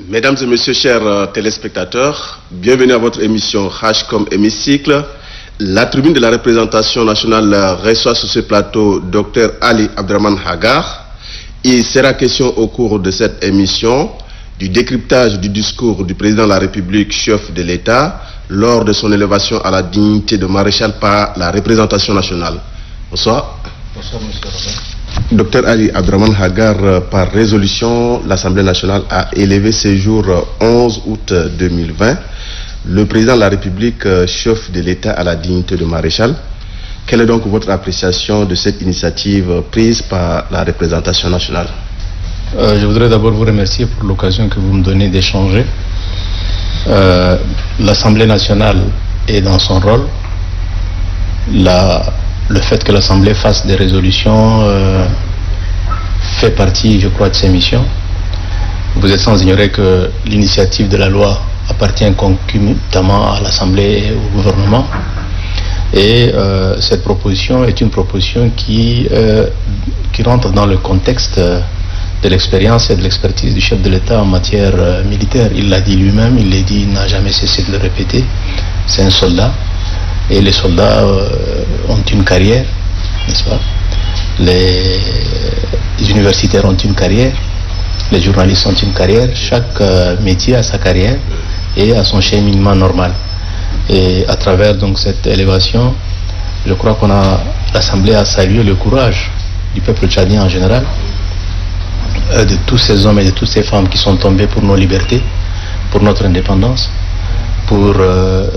Mesdames et messieurs, chers téléspectateurs, bienvenue à votre émission H comme hémicycle. La tribune de la représentation nationale reçoit sur ce plateau Dr Ali Abdrahmane Hagar. Il sera question au cours de cette émission du décryptage du discours du président de la République, chef de l'État, lors de son élévation à la dignité de maréchal par la représentation nationale. Bonsoir. Bonsoir, monsieur Robert. Dr Ali Abdrahmane Hagar, par résolution, l'Assemblée nationale a élevé ce jour 11 août 2020 le président de la République, chef de l'État, à la dignité de maréchal. Quelle est donc votre appréciation de cette initiative prise par la représentation nationale? Je voudrais d'abord vous remercier pour l'occasion que vous me donnez d'échanger. L'Assemblée nationale est dans son rôle. Le fait que l'Assemblée fasse des résolutions fait partie, je crois, de ses missions. Vous êtes sans ignorer que l'initiative de la loi appartient concomitamment à l'Assemblée et au gouvernement. Et cette proposition est une proposition qui rentre dans le contexte de l'expérience et de l'expertise du chef de l'État en matière militaire. Il l'a dit lui-même, il l'a dit, il n'a jamais cessé de le répéter. C'est un soldat. Et les soldats ont une carrière, n'est-ce pas? Les universitaires ont une carrière, les journalistes ont une carrière. Chaque métier a sa carrière et a son cheminement normal. Et à travers donc cette élévation, je crois qu'on a, l'Assemblée a salué le courage du peuple tchadien en général, de tous ces hommes et de toutes ces femmes qui sont tombés pour nos libertés, pour notre indépendance, pour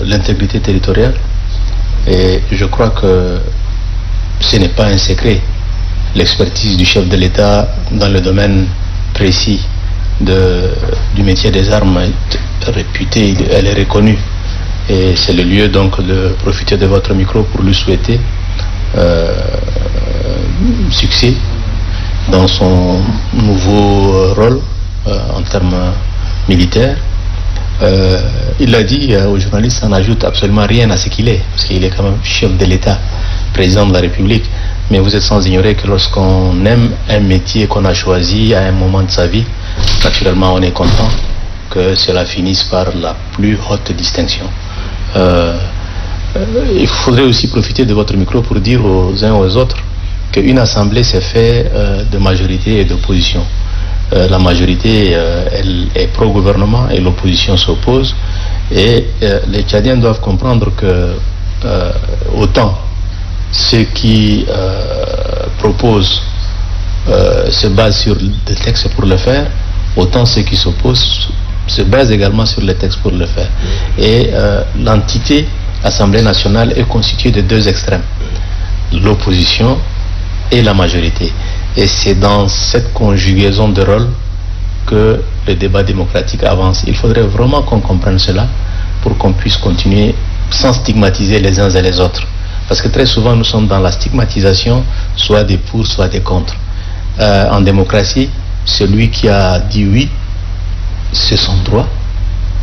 l'intégrité territoriale. Et je crois que ce n'est pas un secret. L'expertise du chef de l'État dans le domaine précis du métier des armes est réputée, elle est reconnue. Et c'est le lieu donc de profiter de votre micro pour lui souhaiter succès dans son nouveau rôle en termes militaires. Il l'a dit aux journalistes, ça n'ajoute absolument rien à ce qu'il est, parce qu'il est quand même chef de l'État, président de la République. Mais vous êtes sans ignorer que lorsqu'on aime un métier qu'on a choisi à un moment de sa vie, naturellement on est content que cela finisse par la plus haute distinction. Il faudrait aussi profiter de votre micro pour dire aux uns aux autres qu'une assemblée s'est faite de majorité et d'opposition. La majorité elle est pro-gouvernement et l'opposition s'oppose. Et les Tchadiens doivent comprendre que autant ceux qui proposent se basent sur des textes pour le faire, autant ceux qui s'opposent se basent également sur les textes pour le faire. Et l'entité Assemblée nationale est constituée de deux extrêmes, l'opposition et la majorité. Et c'est dans cette conjugaison de rôles que le débat démocratique avance. Il faudrait vraiment qu'on comprenne cela pour qu'on puisse continuer sans stigmatiser les uns et les autres. Parce que très souvent nous sommes dans la stigmatisation, soit des pour, soit des contre. En démocratie, celui qui a dit oui, c'est son droit.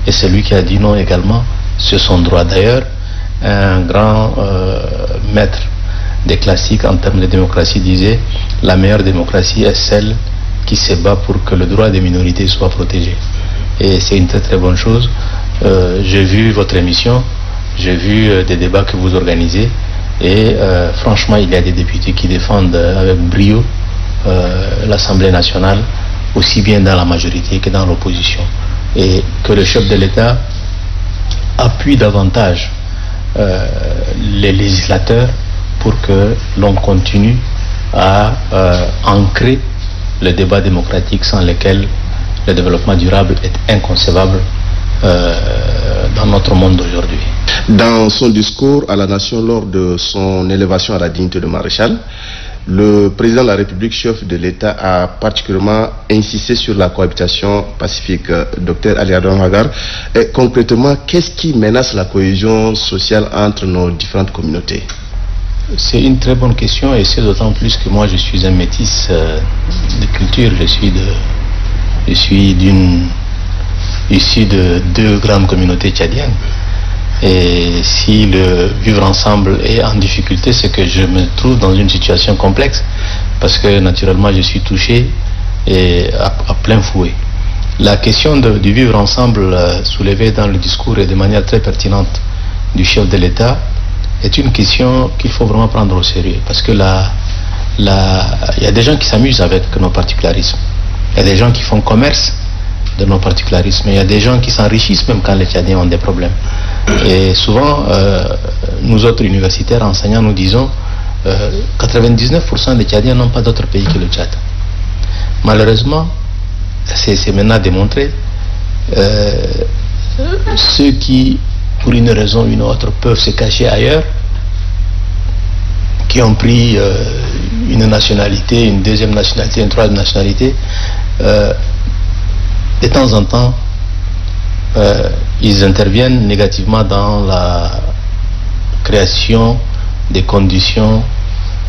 Et celui qui a dit non également, c'est son droit. D'ailleurs, un grand maître des classiques en termes de démocratie disait: la meilleure démocratie est celle qui se bat pour que le droit des minorités soit protégé. Et c'est une très très bonne chose. J'ai vu votre émission, j'ai vu des débats que vous organisez et franchement il y a des députés qui défendent avec brio l'Assemblée nationale, aussi bien dans la majorité que dans l'opposition, et que le chef de l'État appuie davantage les législateurs pour que l'on continue à ancrer le débat démocratique sans lequel le développement durable est inconcevable dans notre monde d'aujourd'hui. Dans son discours à la nation lors de son élévation à la dignité de maréchal, le président de la République, chef de l'État, a particulièrement insisté sur la cohabitation pacifique. Dr Ali Abdrahmane Hagar, concrètement, qu'est-ce qui menace la cohésion sociale entre nos différentes communautés? C'est une très bonne question, et c'est d'autant plus que moi je suis un métis de culture. Je suis issu de deux grandes communautés tchadiennes. Et si le vivre ensemble est en difficulté, c'est que je me trouve dans une situation complexe, parce que naturellement je suis touché et à plein fouet. La question du vivre ensemble soulevée dans le discours et de manière très pertinente du chef de l'État est une question qu'il faut vraiment prendre au sérieux. Parce que il y a des gens qui s'amusent avec nos particularismes. Il y a des gens qui font commerce de nos particularismes. Il y a des gens qui s'enrichissent même quand les Tchadiens ont des problèmes. Et souvent, nous autres universitaires enseignants, nous disons 99% des Tchadiens n'ont pas d'autre pays que le Tchad. Malheureusement, c'est maintenant démontré, ceux qui, pour une raison ou une autre, peuvent se cacher ailleurs, qui ont pris une nationalité, une deuxième nationalité, une troisième nationalité, de temps en temps, ils interviennent négativement dans la création des conditions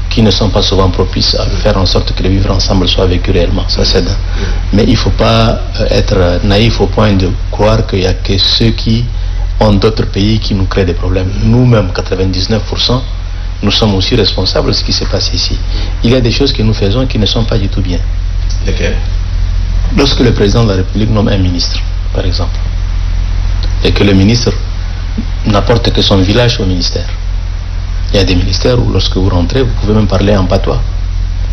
qui ne sont pas souvent propices à faire en sorte que le vivre ensemble soit vécu réellement. Ça, c'est d'un. Mais il ne faut pas être naïf au point de croire qu'il n'y a que ceux qui ont d'autres pays qui nous créent des problèmes. Nous-mêmes, 99%, nous sommes aussi responsables de ce qui s'est passé ici. Il y a des choses que nous faisons qui ne sont pas du tout bien. Lesquelles? Lorsque le président de la République nomme un ministre, par exemple, et que le ministre n'apporte que son village au ministère. Il y a des ministères où lorsque vous rentrez, vous pouvez même parler en patois.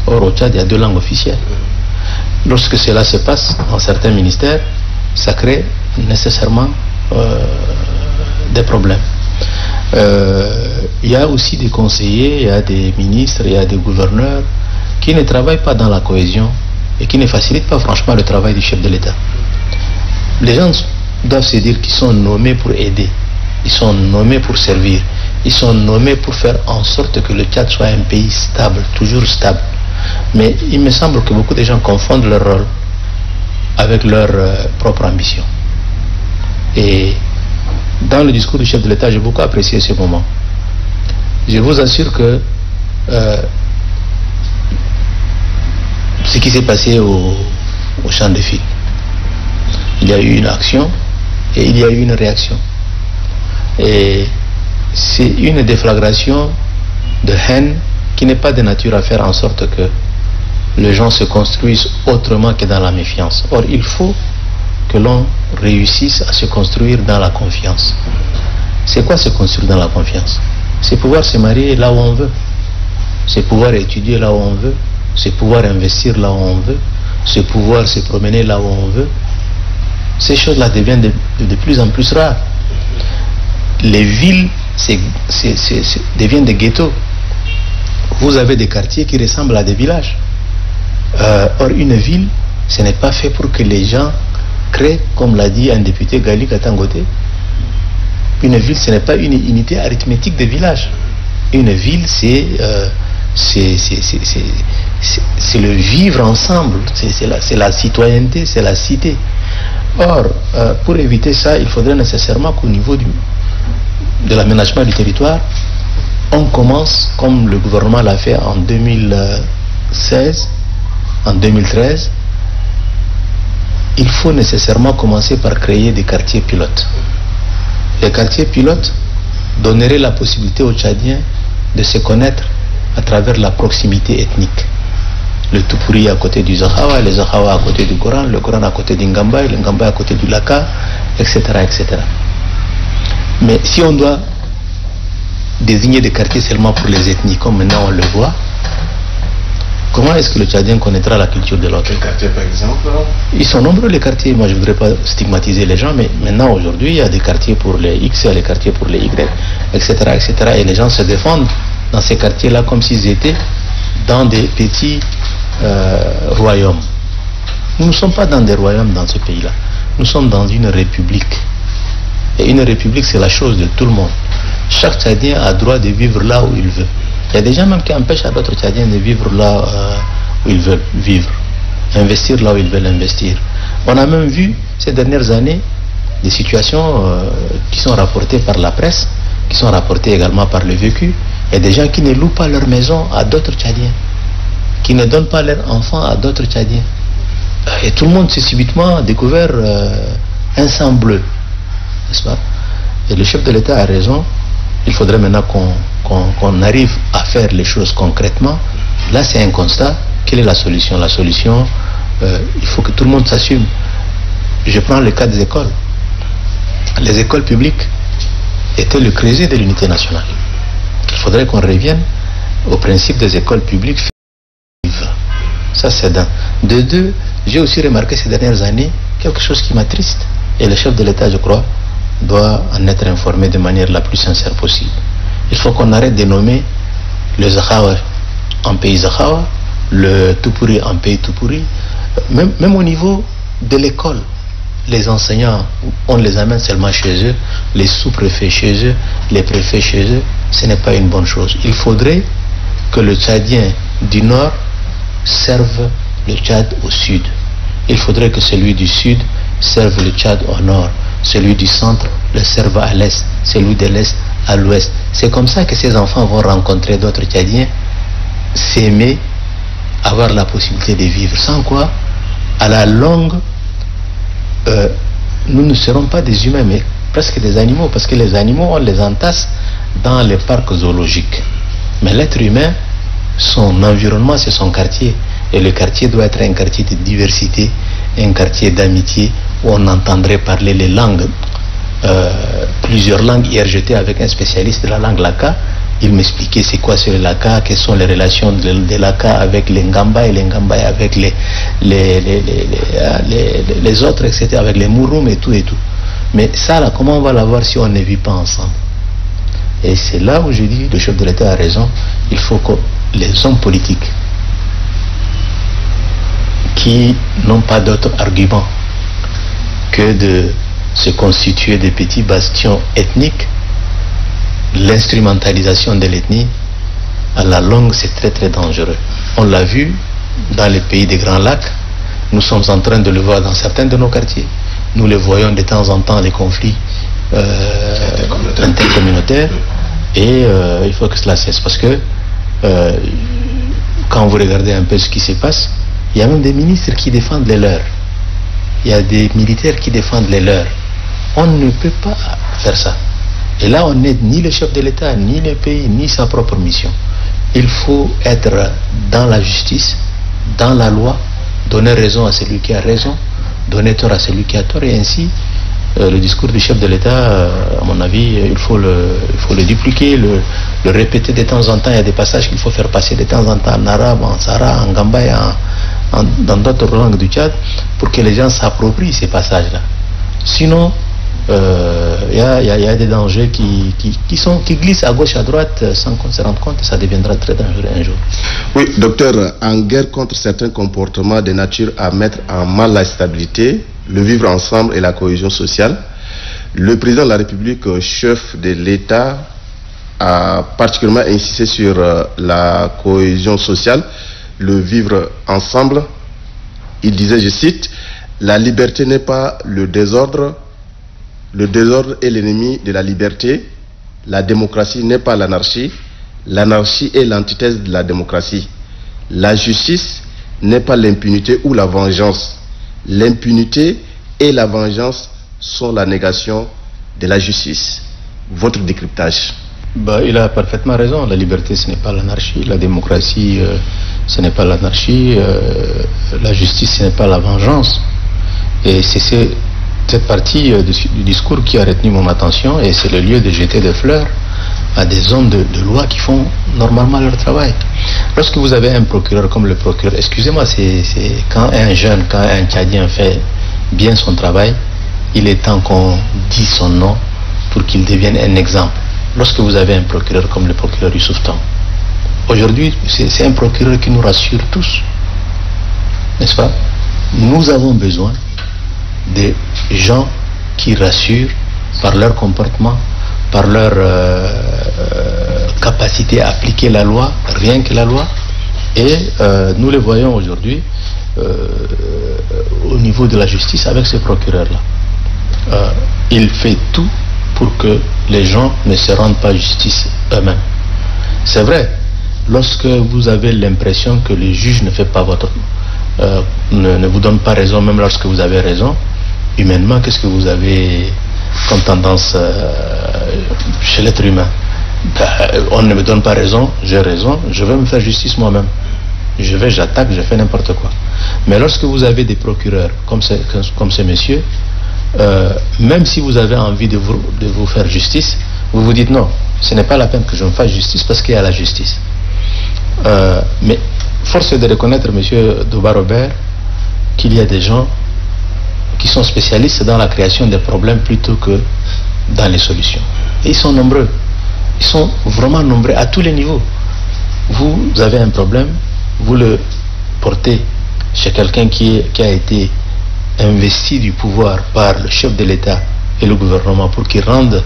Or, au Tchad, il y a 2 langues officielles. Lorsque cela se passe dans certains ministères, ça crée nécessairement des problèmes. Il y a aussi des conseillers, il y a des ministres, il y a des gouverneurs qui ne travaillent pas dans la cohésion et qui ne facilitent pas franchement le travail du chef de l'État. Les gens doivent se dire qu'ils sont nommés pour aider, ils sont nommés pour servir, ils sont nommés pour faire en sorte que le Tchad soit un pays stable, toujours stable. Mais il me semble que beaucoup de gens confondent leur rôle avec leur propre ambition. Et dans le discours du chef de l'État, j'ai beaucoup apprécié ce moment. Je vous assure que ce qui s'est passé au champ de fil, il y a eu une action et il y a eu une réaction. Et c'est une déflagration de haine qui n'est pas de nature à faire en sorte que les gens se construisent autrement que dans la méfiance. Or, il faut que l'on réussisse à se construire dans la confiance. C'est quoi se construire dans la confiance? C'est pouvoir se marier là où on veut. C'est pouvoir étudier là où on veut. C'est pouvoir investir là où on veut. C'est pouvoir se promener là où on veut. Ces choses-là deviennent de plus en plus rares. Les villes deviennent des ghettos. Vous avez des quartiers qui ressemblent à des villages. Or, une ville, ce n'est pas fait pour que les gens créent, comme l'a dit un député Gali Katangote. Une ville, ce n'est pas une unité arithmétique de village. Une ville, c'est le vivre ensemble, c'est la citoyenneté, c'est la cité. Or, pour éviter ça, il faudrait nécessairement qu'au niveau de l'aménagement du territoire, on commence, comme le gouvernement l'a fait en 2016, en 2013, il faut nécessairement commencer par créer des quartiers pilotes. Les quartiers pilotes donneraient la possibilité aux Tchadiens de se connaître à travers la proximité ethnique. Le Tupuri à côté du Zahawa, le Zahawa à côté du Goran, le Goran à côté du Ngambay, le Ngambay à côté du Laka, etc., etc. Mais si on doit désigner des quartiers seulement pour les ethnies, comme maintenant on le voit, comment est-ce que le Tchadien connaîtra la culture de l'autre? Quel quartier par exemple? Ils sont nombreux les quartiers, moi je ne voudrais pas stigmatiser les gens, mais maintenant aujourd'hui il y a des quartiers pour les X, il y a des quartiers pour les Y, etc., etc. Et les gens se défendent dans ces quartiers-là comme s'ils étaient dans des petits royaumes. Nous ne sommes pas dans des royaumes dans ce pays-là. Nous sommes dans une république. Et une république, c'est la chose de tout le monde. Chaque Tchadien a droit de vivre là où il veut. Il y a des gens même qui empêchent à d'autres Tchadiens de vivre là où ils veulent vivre. Investir là où ils veulent investir. On a même vu ces dernières années des situations qui sont rapportées par la presse, qui sont rapportées également par le vécu. Il y a des gens qui ne louent pas leur maison à d'autres Tchadiens, qui ne donnent pas leurs enfants à d'autres Tchadiens. Et tout le monde s'est subitement découvert un sang bleu, n'est-ce pas? Et le chef de l'État a raison. Il faudrait maintenant qu'on arrive à faire les choses concrètement. Là, c'est un constat. Quelle est la solution? La solution, il faut que tout le monde s'assume. Je prends le cas des écoles. Les écoles publiques étaient le creuset de l'unité nationale. Il faudrait qu'on revienne au principe des écoles publiques. Ça, c'est d'un. De deux, j'ai aussi remarqué ces dernières années quelque chose qui m'attriste. Et le chef de l'État, je crois, doit en être informé de manière la plus sincère possible. Il faut qu'on arrête de nommer le Zakhawa en pays Zakhawa, le Tupuri en pays Tupuri. Même au niveau de l'école, les enseignants, on les amène seulement chez eux, les sous-préfets chez eux, les préfets chez eux. Ce n'est pas une bonne chose. Il faudrait que le Tchadien du Nord serve le Tchad au Sud. Il faudrait que celui du Sud serve le Tchad au Nord. Celui du Centre le serve à l'Est. Celui de l'Est à l'Ouest. C'est comme ça que ces enfants vont rencontrer d'autres Tchadiens, s'aimer, avoir la possibilité de vivre. Sans quoi, à la longue, nous ne serons pas des humains, mais presque des animaux, parce que les animaux, on les entasse dans les parcs zoologiques. Mais l'être humain, son environnement, c'est son quartier. Et le quartier doit être un quartier de diversité, un quartier d'amitié, où on entendrait parler les langues, plusieurs langues. Hier, j'étais avec un spécialiste de la langue Laka. Il m'expliquait c'est quoi sur le Laka, quelles sont les relations de Laka avec les Ngamba et les Ngamba avec les autres, etc., avec les Mouroum et tout et tout. Mais ça, là, comment on va l'avoir si on ne vit pas ensemble? Et c'est là où je dis, le chef de l'État a raison, il faut que les hommes politiques qui n'ont pas d'autre argument que de se constituer des petits bastions ethniques, l'instrumentalisation de l'ethnie, à la longue, c'est très très dangereux. On l'a vu dans les pays des Grands Lacs, nous sommes en train de le voir dans certains de nos quartiers. Nous le voyons de temps en temps, les conflits intercommunautaires, et il faut que cela cesse, parce que quand vous regardez un peu ce qui se passe, il y a même des ministres qui défendent les leurs, il y a des militaires qui défendent les leurs. On ne peut pas faire ça. Et là, on n'aide ni le chef de l'État, ni le pays, ni sa propre mission. Il faut être dans la justice, dans la loi, donner raison à celui qui a raison, donner tort à celui qui a tort, et ainsi, le discours du chef de l'État, à mon avis, il faut le dupliquer, le répéter de temps en temps. Il y a des passages qu'il faut faire passer de temps en temps en arabe, en sara, en gamba et dans d'autres langues du Tchad, pour que les gens s'approprient ces passages-là. Sinon, il y a des dangers qui glissent à gauche, à droite, sans qu'on se rende compte, et ça deviendra très dangereux un jour. Oui, docteur, en guerre contre certains comportements de nature à mettre en mal la stabilité, le vivre ensemble et la cohésion sociale, le président de la République, chef de l'État, a particulièrement insisté sur la cohésion sociale, le vivre ensemble. Il disait, je cite, « La liberté n'est pas le désordre est l'ennemi de la liberté, la démocratie n'est pas l'anarchie est l'antithèse de la démocratie. La justice n'est pas l'impunité ou la vengeance. L'impunité et la vengeance sont la négation de la justice. » Votre décryptage. Il a parfaitement raison. La liberté, ce n'est pas l'anarchie. La démocratie, ce n'est pas l'anarchie. La justice, ce n'est pas la vengeance. Et c'est cette partie du discours qui a retenu mon attention, et c'est le lieu de jeter des fleurs à des hommes de loi qui font normalement leur travail. Lorsque vous avez un procureur comme le procureur, excusez-moi, c'est quand un Tchadien fait bien son travail, il est temps qu'on dise son nom pour qu'il devienne un exemple. Lorsque vous avez un procureur comme le procureur Youssouf Tom, aujourd'hui, c'est un procureur qui nous rassure tous, n'est-ce pas? Nous avons besoin des gens qui rassurent par leur comportement, par leur capacité à appliquer la loi, rien que la loi. Et nous le voyons aujourd'hui au niveau de la justice avec ce procureur-là. Il fait tout pour que les gens ne se rendent pas justice eux-mêmes. C'est vrai, lorsque vous avez l'impression que le juge ne fait pas ne vous donne pas raison, même lorsque vous avez raison, humainement, qu'est-ce que vous avez comme tendance chez l'être humain? On ne me donne pas raison, j'ai raison, je vais me faire justice moi-même. j'attaque, je fais n'importe quoi. Mais lorsque vous avez des procureurs comme ce monsieur, même si vous avez envie de vous faire justice, vous vous dites non, ce n'est pas la peine que je me fasse justice parce qu'il y a la justice. Mais force est de reconnaître, monsieur Douba Robert, qu'il y a des gens qui sont spécialistes dans la création des problèmes plutôt que dans les solutions. Et ils sont nombreux. Ils sont vraiment nombreux à tous les niveaux. Vous avez un problème, vous le portez chez quelqu'un qui a été investi du pouvoir par le chef de l'État et le gouvernement pour qu'il rende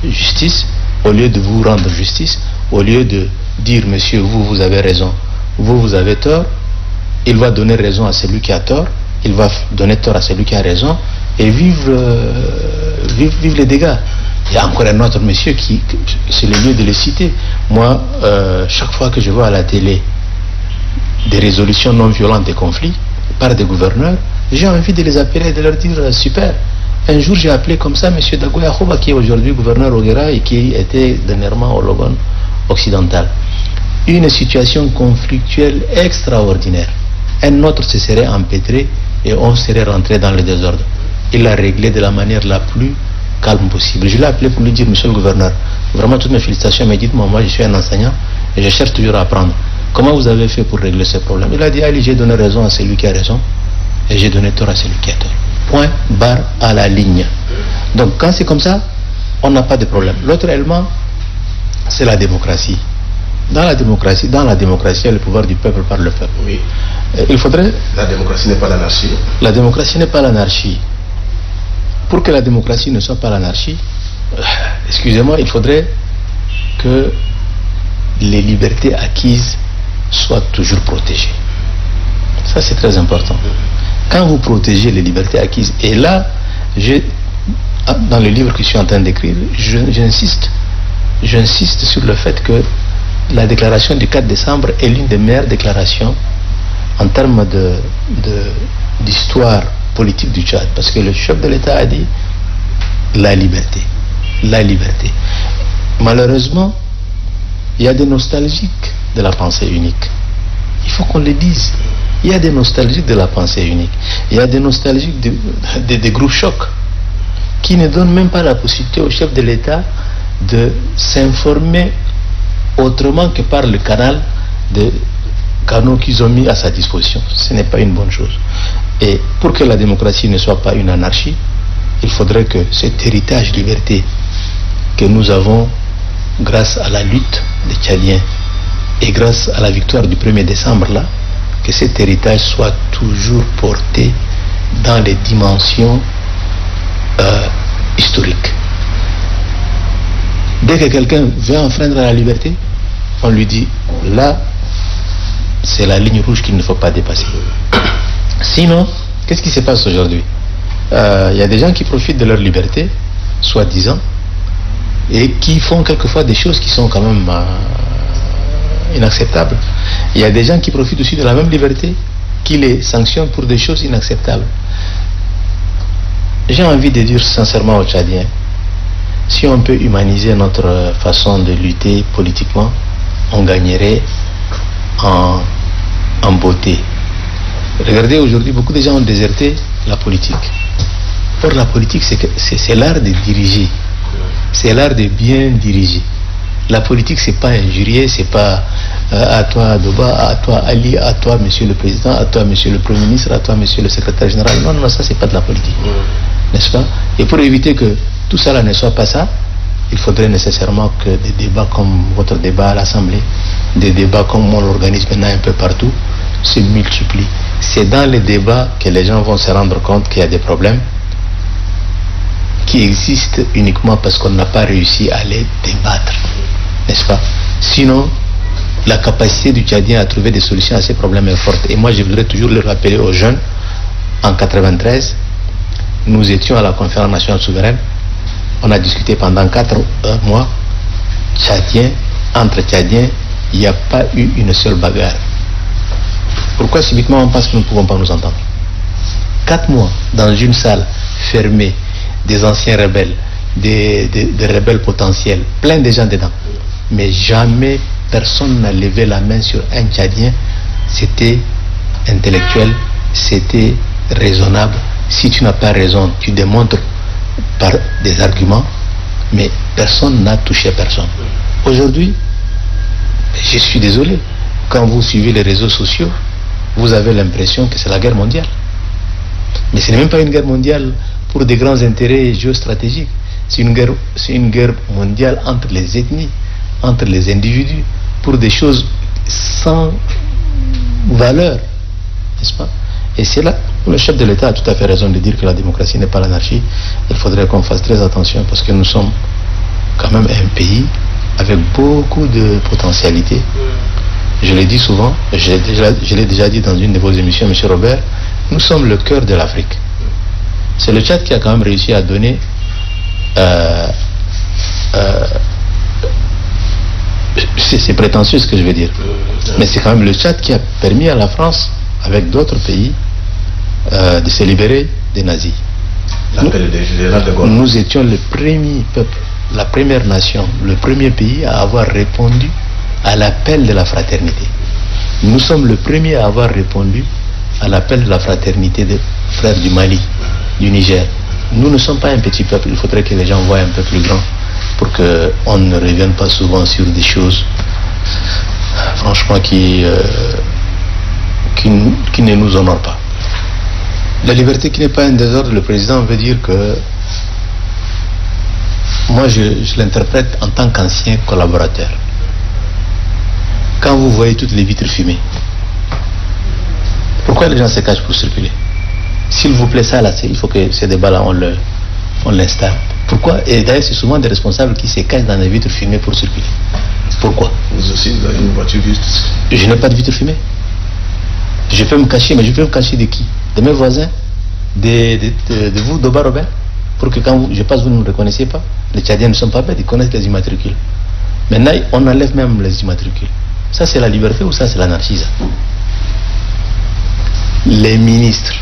justice, au lieu de vous rendre justice, au lieu de dire monsieur, vous avez raison, vous avez tort, il va donner raison à celui qui a tort, il va donner tort à celui qui a raison et vivre les dégâts. Il y a encore un autre monsieur c'est le lieu de le citer. Moi, chaque fois que je vois à la télé des résolutions non violentes des conflits par des gouverneurs, j'ai envie de les appeler et de leur dire super. Un jour, j'ai appelé comme ça M. Dagoya Kouba, qui est aujourd'hui gouverneur au Guéra et qui était dernièrement au Logon occidental. Une situation conflictuelle extraordinaire. Un autre se serait empêtré et on serait rentré dans le désordre. Il l'a réglé de la manière la plus calme possible. Je l'ai appelé pour lui dire, monsieur le gouverneur, vraiment toutes mes félicitations, mais dites-moi, moi je suis un enseignant et je cherche toujours à apprendre. Comment vous avez fait pour régler ce problème? Il a dit, allez, j'ai donné raison à celui qui a raison et j'ai donné tort à celui qui a tort. Point, barre à la ligne. Donc quand c'est comme ça, on n'a pas de problème. L'autre élément, c'est la démocratie. Dans la démocratie, il y a le pouvoir du peuple par le peuple. Oui. Il faudrait... La démocratie n'est pas l'anarchie. La démocratie n'est pas l'anarchie. Pour que la démocratie ne soit pas l'anarchie, excusez-moi, il faudrait que les libertés acquises soient toujours protégées. Ça, c'est très important. Quand vous protégez les libertés acquises, et là, dans le livre que je suis en train d'écrire, j'insiste sur le fait que la déclaration du 4 décembre est l'une des meilleures déclarations en termes d'histoire politique du Tchad, parce que le chef de l'État a dit la liberté. Malheureusement, il y a des nostalgiques de la pensée unique. Il faut qu'on le dise. Il y a des nostalgiques de la pensée unique. Il y a des nostalgiques des groupes chocs qui ne donnent même pas la possibilité au chef de l'État de s'informer autrement que par le canaux qu'ils ont mis à sa disposition. Ce n'est pas une bonne chose. Et pour que la démocratie ne soit pas une anarchie, il faudrait que cet héritage liberté que nous avons grâce à la lutte des Tchadiens et grâce à la victoire du 1er décembre là, que cet héritage soit toujours porté dans les dimensions historiques. Dès que quelqu'un veut enfreindre la liberté, on lui dit là, c'est la ligne rouge qu'il ne faut pas dépasser. Sinon, qu'est-ce qui se passe aujourd'hui? Il y a des gens qui profitent de leur liberté, soi-disant, et qui font quelquefois des choses qui sont quand même inacceptables. Il y a des gens qui profitent aussi de la même liberté, qui les sanctionnent pour des choses inacceptables. J'ai envie de dire sincèrement aux Tchadiens, si on peut humaniser notre façon de lutter politiquement, on gagnerait en beauté. Regardez, aujourd'hui, beaucoup de gens ont déserté la politique. Or, la politique, c'est l'art de diriger. C'est l'art de bien diriger. La politique, c'est pas injurier, c'est pas à toi, Doba, à toi, Ali, à toi, monsieur le président, à toi, monsieur le premier ministre, à toi, monsieur le secrétaire général. Non, non, ça, c'est pas de la politique. N'est-ce pas? Et pour éviter que tout ça là ne soit pas ça, il faudrait nécessairement que des débats comme votre débat à l'Assemblée, des débats comme on l'organise maintenant un peu partout, se multiplient. C'est dans les débats que les gens vont se rendre compte qu'il y a des problèmes qui existent uniquement parce qu'on n'a pas réussi à les débattre, n'est-ce pas? Sinon, la capacité du Tchadien à trouver des solutions à ces problèmes est forte. Et moi, je voudrais toujours le rappeler aux jeunes, en 93, nous étions à la conférence nationale souveraine, on a discuté pendant 4 mois, entre Tchadiens, il n'y a pas eu une seule bagarre. Pourquoi subitement on pense que nous ne pouvons pas nous entendre? 4 mois dans une salle fermée, des anciens rebelles, des rebelles potentiels, plein de gens dedans. Mais jamais personne n'a levé la main sur un Tchadien c'était intellectuel, c'était raisonnable. Si tu n'as pas raison, tu démontres par des arguments, mais personne n'a touché personne. Aujourd'hui, je suis désolé, quand vous suivez les réseaux sociaux, vous avez l'impression que c'est la guerre mondiale. Mais ce n'est même pas une guerre mondiale pour des grands intérêts géostratégiques. C'est une guerre mondiale entre les ethnies, entre les individus, pour des choses sans valeur, n'est-ce pas? Et c'est là où le chef de l'État a tout à fait raison de dire que la démocratie n'est pas l'anarchie. Il faudrait qu'on fasse très attention parce que nous sommes quand même un pays avec beaucoup de potentialités. Je l'ai dit souvent, je l'ai déjà dit dans une de vos émissions, M. Robert, nous sommes le cœur de l'Afrique. C'est le Tchad qui a quand même réussi à donner c'est prétentieux ce que je veux dire, mais c'est quand même le Tchad qui a permis à la France, avec d'autres pays, de se libérer des nazis. Nous étions le premier peuple, la première nation, le premier pays à avoir répondu à l'appel de la fraternité. Nous sommes le premier à avoir répondu à l'appel de la fraternité des frères du Mali, du Niger. Nous ne sommes pas un petit peuple, il faudrait que les gens voient un peu plus grand pour qu'on ne revienne pas souvent sur des choses franchement qui ne nous honorent pas. La liberté qui n'est pas un désordre, le président veut dire que moi je l'interprète en tant qu'ancien collaborateur. Quand vous voyez toutes les vitres fumées, pourquoi les gens se cachent pour circuler? S'il vous plaît, ça là, il faut que ces débats-là, on l'installe. Pourquoi? Et d'ailleurs, c'est souvent des responsables qui se cachent dans les vitres fumées pour circuler. Pourquoi? Vous aussi, vous avez une voiture juste. Je n'ai pas de vitre fumée. Je peux me cacher, mais je peux me cacher de qui? De mes voisins? De vous, d'Oba Robert? Pour que quand je passe, vous ne me reconnaissiez pas. Les Tchadiens ne sont pas bêtes, ils connaissent les immatricules. Maintenant, on enlève même les immatricules. Ça, c'est la liberté ou ça, c'est l'anarchie, ça? Les ministres,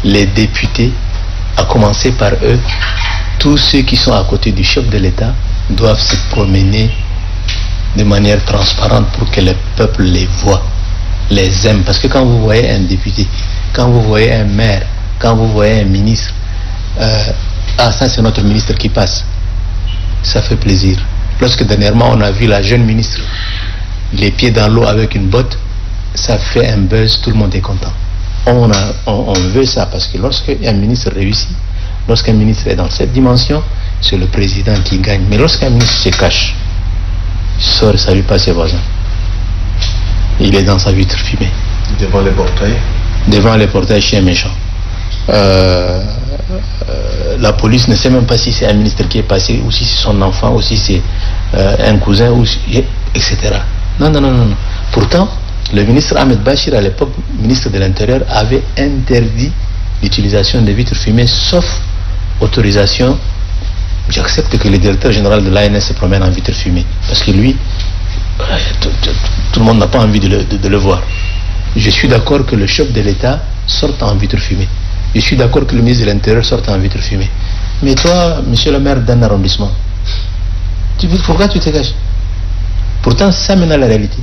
les députés, à commencer par eux, tous ceux qui sont à côté du chef de l'État doivent se promener de manière transparente pour que le peuple les voit, les aime. Parce que quand vous voyez un député, quand vous voyez un maire, quand vous voyez un ministre, ça c'est notre ministre qui passe, ça fait plaisir. Lorsque dernièrement on a vu la jeune ministre les pieds dans l'eau avec une botte, ça fait un buzz, tout le monde est content. On veut ça parce que lorsqu'un ministre réussit, lorsqu'un ministre est dans cette dimension, c'est le président qui gagne. Mais lorsqu'un ministre se cache, il sort, ça lui passe ses voisins. Il est dans sa vitre fumée. Devant les portails? Devant les portails, chien méchant. La police ne sait même pas si c'est un ministre qui est passé, ou si c'est son enfant, ou si c'est un cousin, etc. Non. Pourtant, le ministre Ahmed Bachir, à l'époque, ministre de l'Intérieur, avait interdit l'utilisation des vitres fumées, sauf autorisation. J'accepte que le directeur général de l'ANS se promène en vitre fumée, parce que lui, tout le monde n'a pas envie de le voir. Je suis d'accord que le chef de l'État sorte en vitre fumée. Je suis d'accord que le ministre de l'Intérieur sorte en vitre fumée. Mais toi, monsieur le maire d'un arrondissement, pourquoi tu te caches? Pourtant, ça mène à la réalité.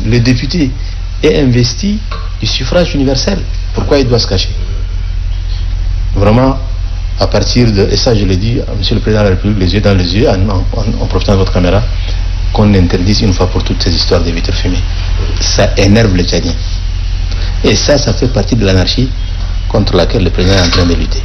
Le député est investi du suffrage universel. Pourquoi il doit se cacher? Vraiment, à partir de... Et ça, je l'ai dit à monsieur le président de la République, les yeux dans les yeux, en profitant de votre caméra, qu'on interdise une fois pour toutes ces histoires de vitres fumées. Ça énerve les Tchadiens. Et ça fait partie de l'anarchie contre laquelle le président est en train de lutter.